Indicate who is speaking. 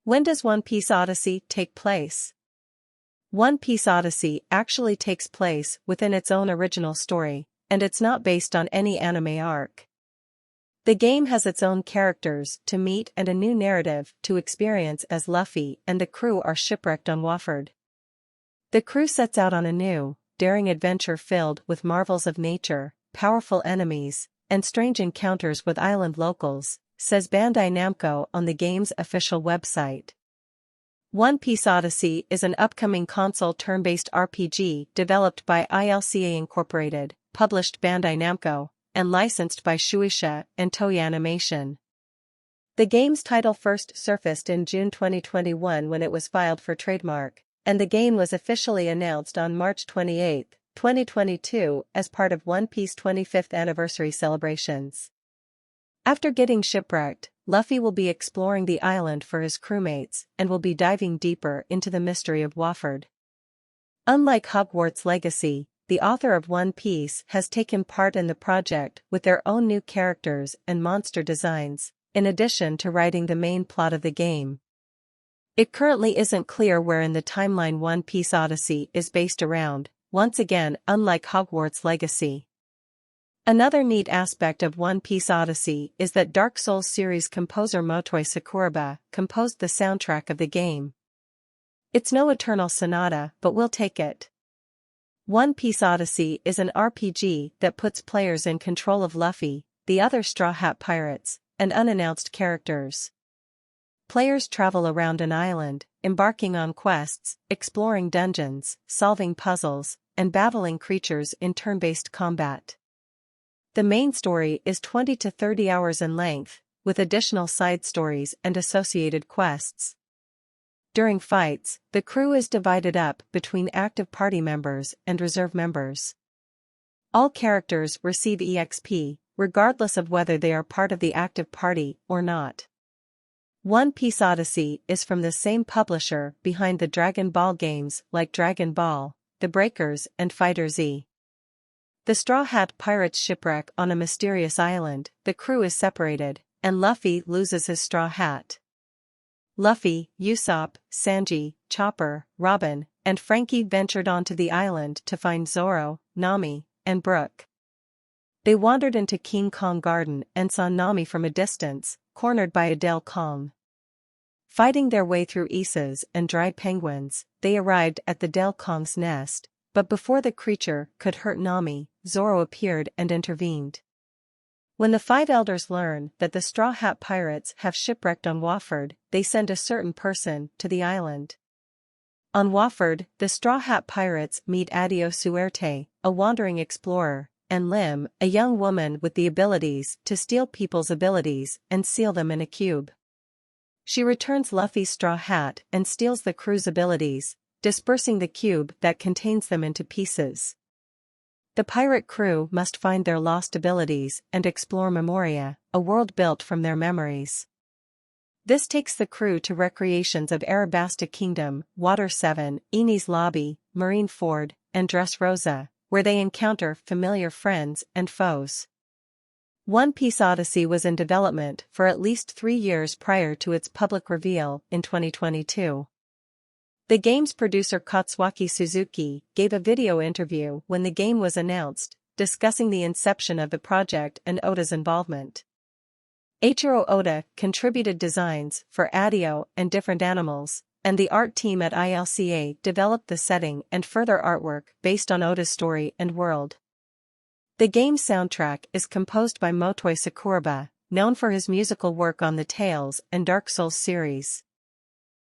Speaker 1: When does One Piece Odyssey take place? One Piece Odyssey actually takes place within its own original story, and it's not based on any anime arc. The game has its own characters to meet and a new narrative to experience as Luffy and the crew are shipwrecked on Waford. The crew sets out on a new, daring adventure filled with marvels of nature, powerful enemies, and strange encounters with island locals, says Bandai Namco on the game's official website. One Piece Odyssey is an upcoming console turn-based RPG developed by ILCA Incorporated, published Bandai Namco, and licensed by Shueisha and Toei Animation. The game's title first surfaced in June 2021 when it was filed for trademark, and the game was officially announced on March 28, 2022 as part of One Piece 25th anniversary celebrations. After getting shipwrecked, Luffy will be exploring the island for his crewmates and will be diving deeper into the mystery of Waford. Unlike Hogwarts Legacy, the author of One Piece has taken part in the project with their own new characters and monster designs, in addition to writing the main plot of the game. It currently isn't clear where in the timeline One Piece Odyssey is based around, once again unlike Hogwarts Legacy. Another neat aspect of One Piece Odyssey is that Dark Souls series composer Motoi Sakuraba composed the soundtrack of the game. It's no Eternal Sonata, but we'll take it. One Piece Odyssey is an RPG that puts players in control of Luffy, the other Straw Hat Pirates, and unannounced characters. Players travel around an island, embarking on quests, exploring dungeons, solving puzzles, and battling creatures in turn-based combat. The main story is 20 to 30 hours in length, with additional side stories and associated quests. During fights, the crew is divided up between active party members and reserve members. All characters receive EXP, regardless of whether they are part of the active party or not. One Piece Odyssey is from the same publisher behind the Dragon Ball games like Dragon Ball, The Breakers and Fighter Z. The Straw Hat Pirates shipwreck on a mysterious island, the crew is separated, and Luffy loses his straw hat. Luffy, Usopp, Sanji, Chopper, Robin, and Frankie ventured onto the island to find Zoro, Nami, and Brook. They wandered into King Kong Garden and saw Nami from a distance, cornered by Adele Kong. Fighting their way through Isas and dried penguins, they arrived at the Del Kong's nest, but before the creature could hurt Nami, Zoro appeared and intervened. When the five elders learn that the Straw Hat Pirates have shipwrecked on Waford, they send a certain person to the island. On Waford, the Straw Hat Pirates meet Adio Suerte, a wandering explorer, and Lim, a young woman with the abilities to steal people's abilities and seal them in a cube. She returns Luffy's straw hat and steals the crew's abilities, dispersing the cube that contains them into pieces. The pirate crew must find their lost abilities and explore Memoria, a world built from their memories. This takes the crew to recreations of Arabasta Kingdom, Water 7, Enies Lobby, Marine Ford, and Dressrosa, where they encounter familiar friends and foes. One Piece Odyssey was in development for at least 3 years prior to its public reveal in 2022. The game's producer Katsuaki Suzuki gave a video interview when the game was announced, discussing the inception of the project and Oda's involvement. Eiichiro Oda contributed designs for Adio and different animals, and the art team at ILCA developed the setting and further artwork based on Oda's story and world. The game's soundtrack is composed by Motoi Sakuraba, known for his musical work on the Tales and Dark Souls series.